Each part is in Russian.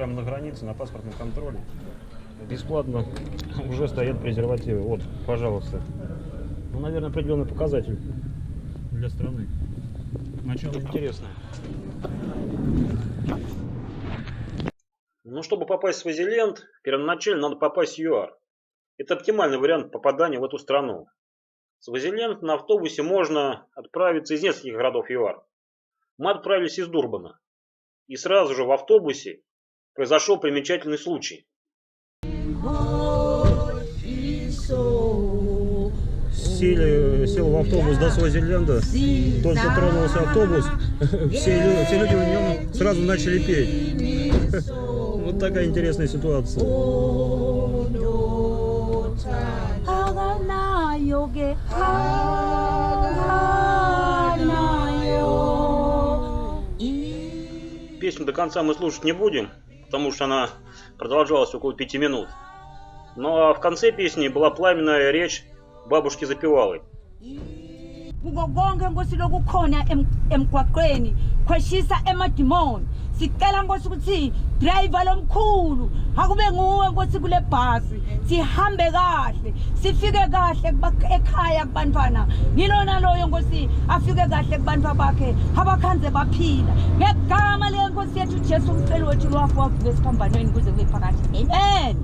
Прямо на границе, на паспортном контроле. Бесплатно уже стоят презервативы. Вот, пожалуйста. Ну, наверное, определенный показатель для страны. Начало интересное. Ну, чтобы попасть в Свазиленд, первоначально надо попасть в ЮАР. Это оптимальный вариант попадания в эту страну. В Свазиленд на автобусе можно отправиться из нескольких городов ЮАР. Мы отправились из Дурбана. И сразу же в автобусе произошел примечательный случай. Сел в автобус до Свазиленда, только тронулся автобус, все люди в нем сразу начали петь. Вот такая интересная ситуация. Песню до конца мы слушать не будем, потому что она продолжалась около 5 минут. Но в конце песни была пламенная речь бабушки Запевалой. Sicela Nkosi ukuthi driver lomkhulu akube nguwe Nkosi kule bhasi sihambe kahle sifike kahle ekhaya kubantwana ngilona loyo Nkosi afike kahle kubantu bakhe abakhanze baphila ngegama leNkosi yethu Jesu umceli wethu lwafa wavuka esiphambanweni kuze kube phakathi. Amen.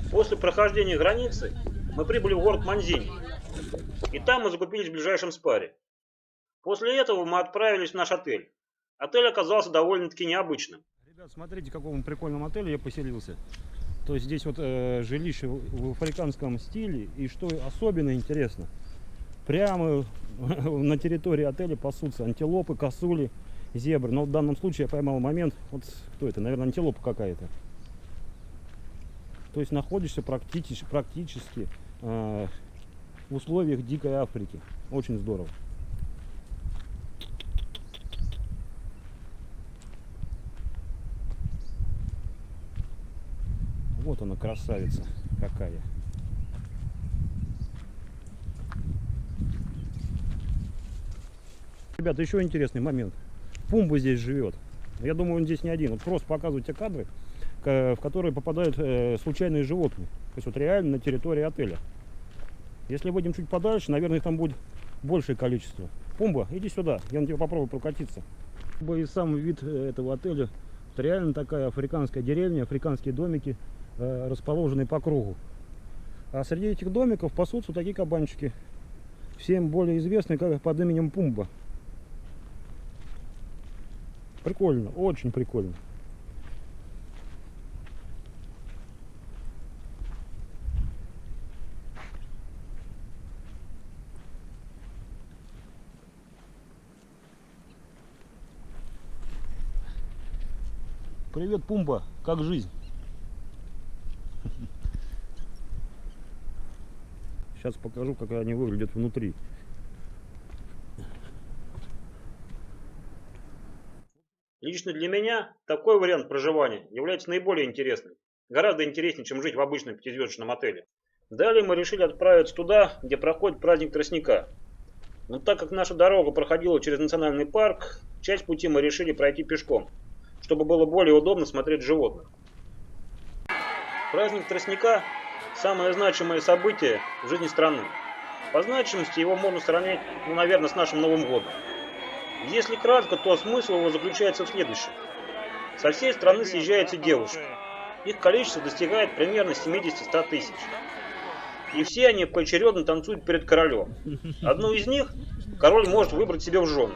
После прохождения границы мы прибыли в город Манзини. И там мы закупились в ближайшем спаре. После этого мы отправились в наш отель. Отель оказался довольно-таки необычным. Ребят, смотрите, в каком прикольном отеле я поселился. То есть здесь вот жилище в африканском стиле. И что особенно интересно, прямо на территории отеля пасутся антилопы, косули, зебры. Но в данном случае я поймал момент, вот кто это, наверное, антилопа какая-то. То есть находишься практически в условиях дикой Африки. Очень здорово. Вот она, красавица какая. Ребята, еще интересный момент. Пумба здесь живет. Я думаю, он здесь не один. Вот просто показываю те кадры, в которые попадают случайные животные. То есть вот реально на территории отеля. Если выйдем чуть подальше, наверное, там будет большее количество. Пумба, иди сюда, я на тебя попробую прокатиться. И сам вид этого отеля, это реально такая африканская деревня, африканские домики, расположенные по кругу. А среди этих домиков пасутся такие кабанчики, всем более известные как под именем Пумба. Прикольно, очень прикольно. Привет, Пумба, как жизнь? Сейчас покажу, как они выглядят внутри. Лично для меня такой вариант проживания является наиболее интересным. Гораздо интереснее, чем жить в обычном пятизвездочном отеле. Далее мы решили отправиться туда, где проходит праздник тростника. Но так как наша дорога проходила через национальный парк, часть пути мы решили пройти пешком, чтобы было более удобно смотреть животных. Праздник тростника – самое значимое событие в жизни страны. По значимости его можно сравнить, наверное, с нашим Новым годом. Если кратко, то смысл его заключается в следующем. Со всей страны съезжаются девушки. Их количество достигает примерно 70-100 тысяч. И все они поочередно танцуют перед королем. Одну из них король может выбрать себе в жены.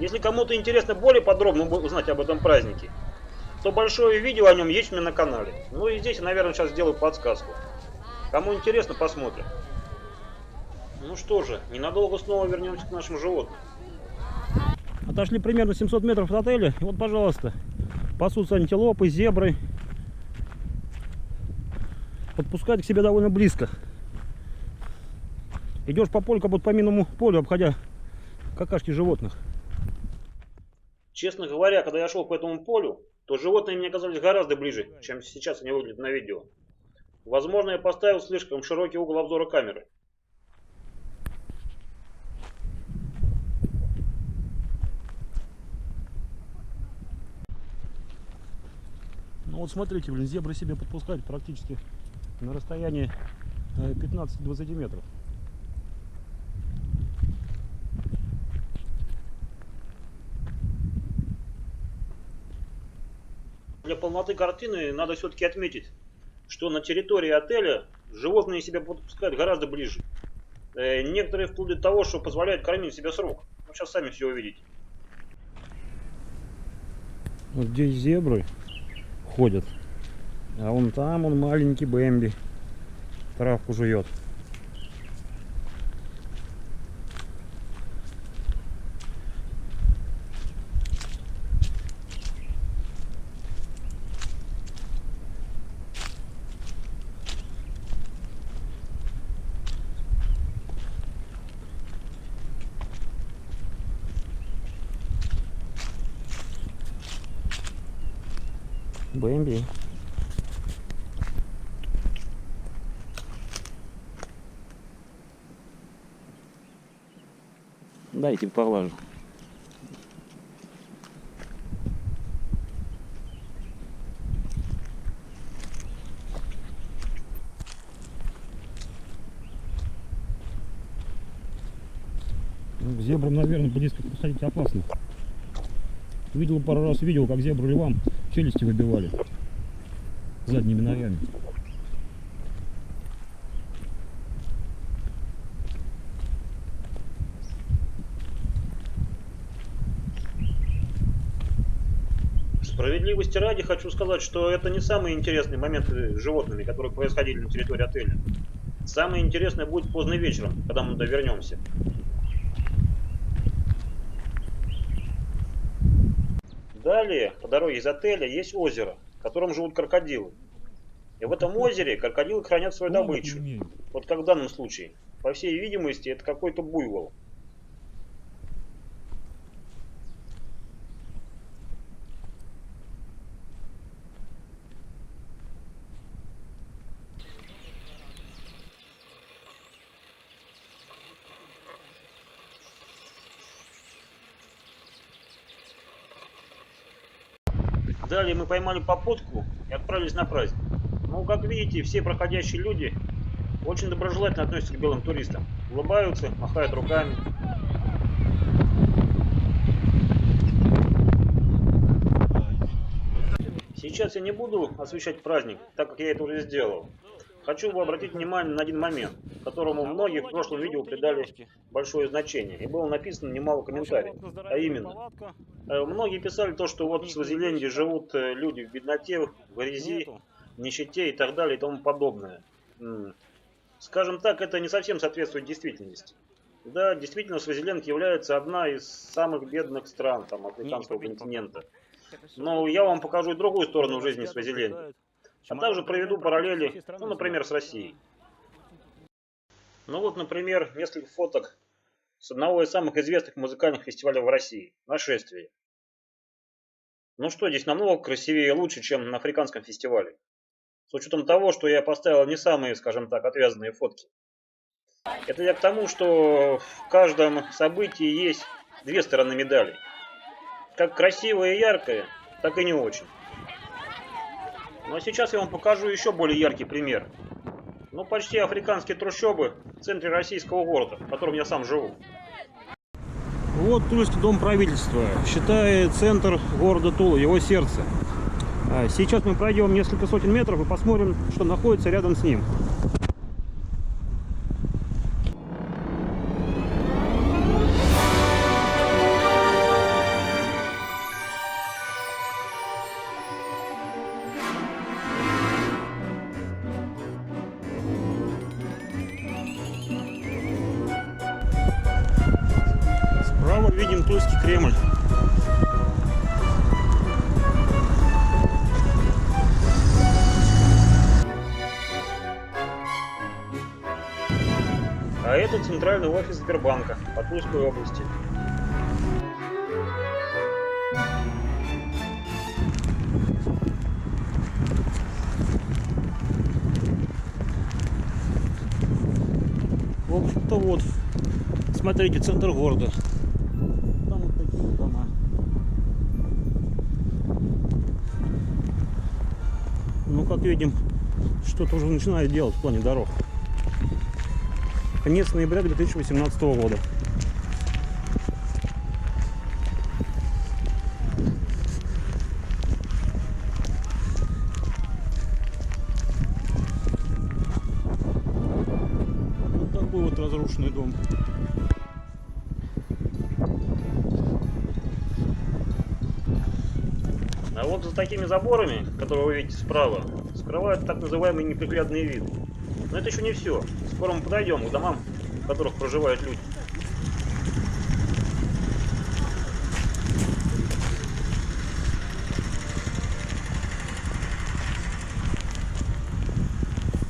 Если кому-то интересно более подробно узнать об этом празднике, то большое видео о нем есть у меня на канале. Ну и здесь я, наверное, сейчас сделаю подсказку. Кому интересно, посмотрим. Ну что же, ненадолго снова вернемся к нашим животным. Отошли примерно 700 метров от отеля. И вот, пожалуйста, пасутся антилопы, зебры. Подпускают к себе довольно близко. Идешь по полю, как будто по минному полю, обходя какашки животных. Честно говоря, когда я шел по этому полю, то животные мне казались гораздо ближе, чем сейчас они выглядят на видео. Возможно, я поставил слишком широкий угол обзора камеры. Ну вот смотрите, блин, зебры себя подпускают практически на расстоянии 15-20 метров. Для полноты картины надо все-таки отметить, что на территории отеля животные себя подпускают гораздо ближе. Некоторые вплоть до того, что позволяют кормить себя с рук. Ну, сейчас сами все увидите. Вот здесь зебры ходят, а вон там он маленький Бэмби травку жует. Бэмби. Дайте поглажу. Ну, зебрам, наверное, близко подходить опасно. Видел пару раз, видел, как зебру львам челюсти выбивали задними ногами. Справедливости ради хочу сказать, что это не самые интересные моменты с животными, которые происходили на территории отеля. Самое интересное будет поздно вечером, когда мы туда вернемся. Далее, по дороге из отеля, есть озеро, в котором живут крокодилы. И в этом озере крокодилы хранят свою добычу. Вот как в данном случае. По всей видимости, это какой-то буйвол. Далее мы поймали попутку и отправились на праздник. Ну, как видите, все проходящие люди очень доброжелательно относятся к белым туристам. Улыбаются, махают руками. Сейчас я не буду освещать праздник, так как я это уже сделал. Хочу обратить внимание на один момент, которому многие в прошлом видео придали большое значение. И было написано немало комментариев. А именно, многие писали то, что вот в Свазиленде живут люди в бедноте, в грязи, нищете и так далее и тому подобное. Скажем так, это не совсем соответствует действительности. Да, действительно, Свазиленд является одна из самых бедных стран там, африканского континента. Но я вам покажу и другую сторону жизни в Свазиленде. А также проведу параллели, ну, например, с Россией. Ну вот, например, несколько фоток с одного из самых известных музыкальных фестивалей в России – «Нашествие». Ну что, здесь намного красивее и лучше, чем на африканском фестивале. С учетом того, что я поставил не самые, скажем так, отвязанные фотки. Это я к тому, что в каждом событии есть две стороны медали. Как красивая и яркая, так и не очень. Ну а сейчас я вам покажу еще более яркий пример. Ну, почти африканские трущобы в центре российского города, в котором я сам живу. Вот Тульский дом правительства, считая центр города Тула, его сердце. Сейчас мы пройдем несколько сотен метров и посмотрим, что находится рядом с ним. Справа видим Тульский Кремль. А это центральный офис Сбербанка по Тульской области. В общем-то вот, смотрите, центр города. Там вот такие дома. Ну, как видим, что-то уже начинает делать в плане дорог. Конец ноября 2018 года. Вот такой вот разрушенный дом. А вот за такими заборами, которые вы видите справа, скрывают так называемый неприглядный вид. Но это еще не все. Скоро мы подойдем к домам, в которых проживают люди.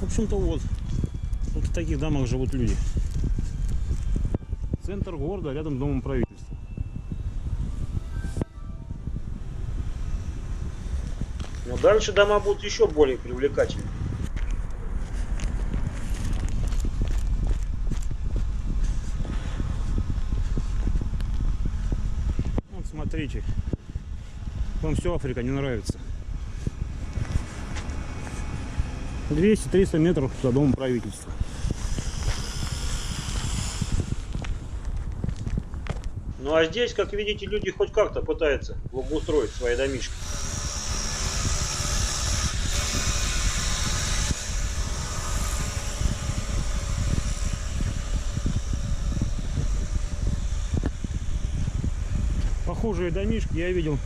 В общем-то вот в таких домах живут люди. Центр города, рядом с домом правительства. Но дальше дома будут еще более привлекательны. Вот смотрите, вам все Африка не нравится. 200-300 метров до дома правительства. Ну а здесь, как видите, люди хоть как-то пытаются благоустроить свои домишки. Похожие домишки я видел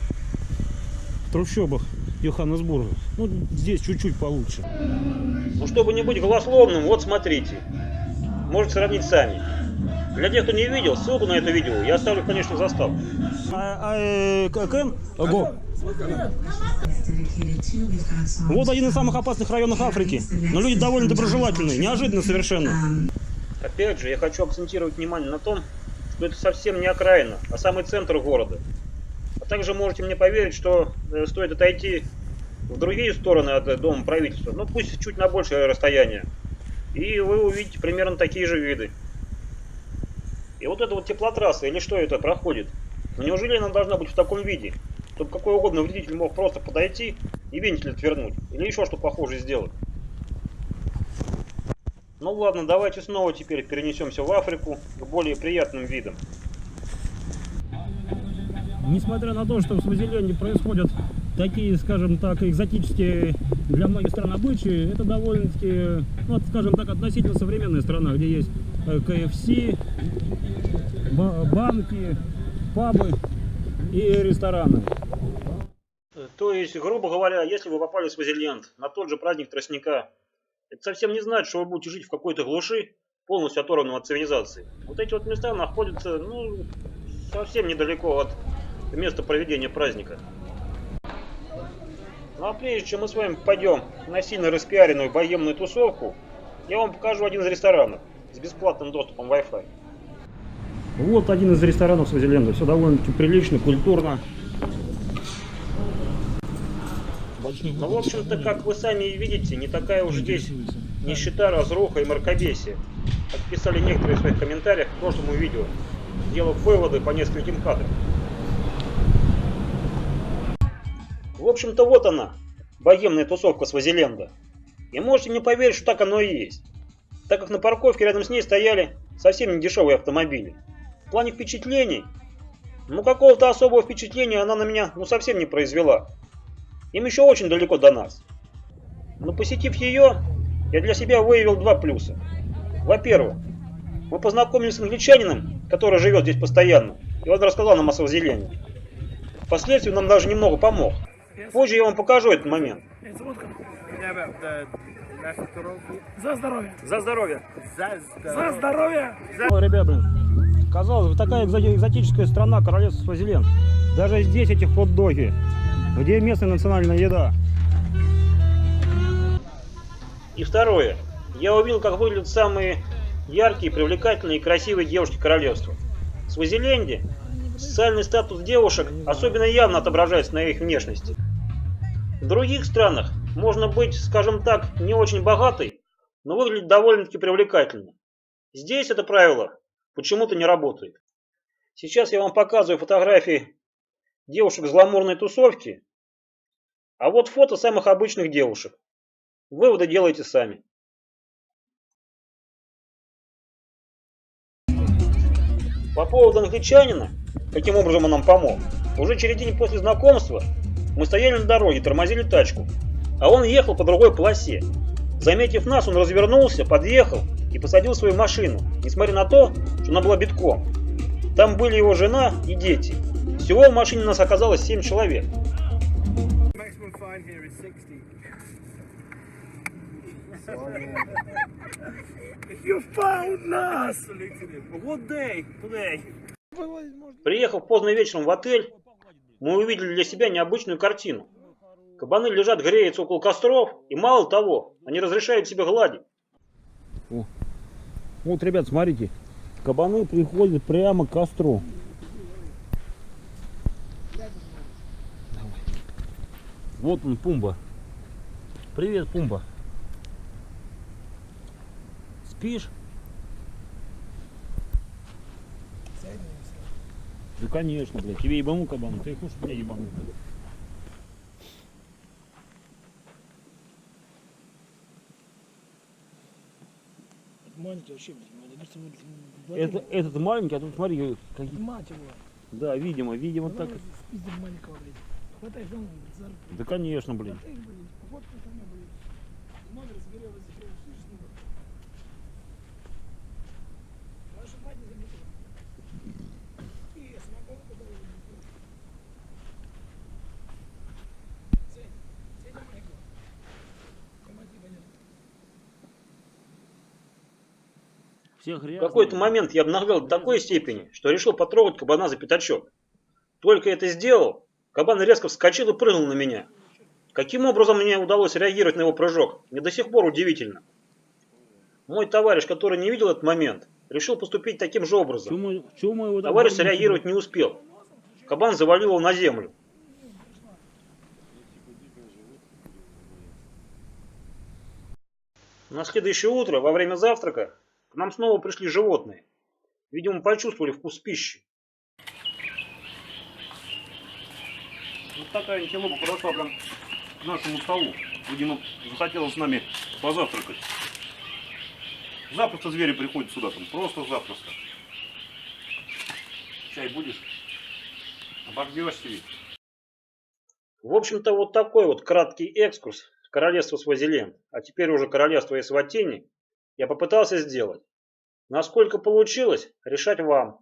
в трущобах Йоханнесбурга. Ну, здесь чуть-чуть получше. Ну, чтобы не быть голословным, вот смотрите. Можете сравнить сами. Для тех, кто не видел, ссылку на это видео я оставлю, конечно, в заставку. Вот один из самых опасных районов Африки. Но люди довольно доброжелательные, неожиданно совершенно. Опять же, я хочу акцентировать внимание на том, что это совсем не окраина, а самый центр города. А также можете мне поверить, что стоит отойти в другие стороны от дома правительства, ну пусть чуть на большее расстояние, и вы увидите примерно такие же виды. И вот эта вот теплотрасса, или что это, проходит. Но неужели она должна быть в таком виде, чтобы какой угодно вредитель мог просто подойти и вентиль отвернуть, или еще что похожее сделать? Ну ладно, давайте снова теперь перенесемся в Африку к более приятным видам. Несмотря на то, что в Свазиленде происходят такие, скажем так, экзотические для многих стран обычаи, это довольно-таки, ну, скажем так, относительно современная страна, где есть КФС, банки, пабы и рестораны. То есть, грубо говоря, если вы попали в Свазиленд на тот же праздник тростника, это совсем не значит, что вы будете жить в какой-то глуши, полностью оторванном от цивилизации. Вот эти вот места находятся, ну, совсем недалеко от места проведения праздника. Ну а прежде чем мы с вами пойдем на сильно распиаренную богемную тусовку, я вам покажу один из ресторанов с бесплатным доступом Wi-Fi. Вот один из ресторанов Свазиленда. Все довольно-таки прилично, культурно. Ну, в общем-то, как вы сами видите, не такая уж здесь нищета, разруха и мракобесие, как писали некоторые в своих комментариях к прошлому видео, сделав выводы по нескольким кадрам. В общем-то, вот она, богемная тусовка Свазиленда. И можете мне поверить, что так оно и есть, так как на парковке рядом с ней стояли совсем не дешевые автомобили. В плане впечатлений, ну какого-то особого впечатления она на меня ну совсем не произвела. Им еще очень далеко до нас. Но посетив ее, я для себя выявил два плюса. Во-первых, мы познакомились с англичанином, который живет здесь постоянно, и он рассказал нам о Свазиленде. Впоследствии нам даже немного помог. Позже я вам покажу этот момент. За здоровье! За здоровье! За здоровье! Ой, ребят, блин, казалось бы, такая экзотическая страна, королевство Свазиленд. Даже здесь эти хот-доги, где местная национальная еда. И второе. Я увидел, как выглядят самые яркие, привлекательные и красивые девушки королевства. В Свазиленде социальный статус девушек особенно явно отображается на их внешности. В других странах можно быть, скажем так, не очень богатой, но выглядеть довольно-таки привлекательно. Здесь это правило почему-то не работает. Сейчас я вам показываю фотографии девушек с гламурной тусовки, а вот фото самых обычных девушек. Выводы делайте сами. По поводу англичанина, каким образом он нам помог, уже через день после знакомства мы стояли на дороге, тормозили тачку, а он ехал по другой полосе. Заметив нас, он развернулся, подъехал и посадил свою машину, несмотря на то, что она была битком. Там были его жена и дети. Всего в машине нас оказалось 7 человек. Maximum fine here is 60. You found us! What day today? Приехав поздно вечером в отель, мы увидели для себя необычную картину. Кабаны лежат, греются около костров, и мало того, они разрешают себе гладить. Вот, ребят, смотрите, кабаны приходят прямо к костру. Вот он, Пумба. Привет, Пумба. Спишь? Да конечно, блядь. Тебе ебану кабану, ты хочешь меня ебануть? Маленький вообще, блин, Этот маленький, а тут смотри, какие. мать его. Да, видимо так. Спиздил маленького, блин. Хватай, он за руку. Да конечно, блин. Хватай, блин, пофоткай там, блин. Номер сгорел, разъехал, слышишь, номер. Вашу мать не заметила. И самогон подал. Сень маленького. Команди, понятно. В какой-то момент я обнаглел до такой степени, что решил потрогать кабана за пятачок. Только это сделал, кабан резко вскочил и прыгнул на меня. Каким образом мне удалось реагировать на его прыжок, мне до сих пор удивительно. Мой товарищ, который не видел этот момент, решил поступить таким же образом. Товарищ среагировать не успел. Кабан завалил его на землю. На следующее утро, во время завтрака, к нам снова пришли животные. Видимо, почувствовали вкус пищи. Вот такая антилопа подошла прям к нашему столу. Видимо, захотела с нами позавтракать. Запросто звери приходят сюда, там просто запросто. Чай будешь? Обогнешься ведь. В общем-то, вот такой вот краткий экскурс в королевство Свазиленд, а теперь уже королевство Эсватини, я попытался сделать. Насколько получилось, решать вам.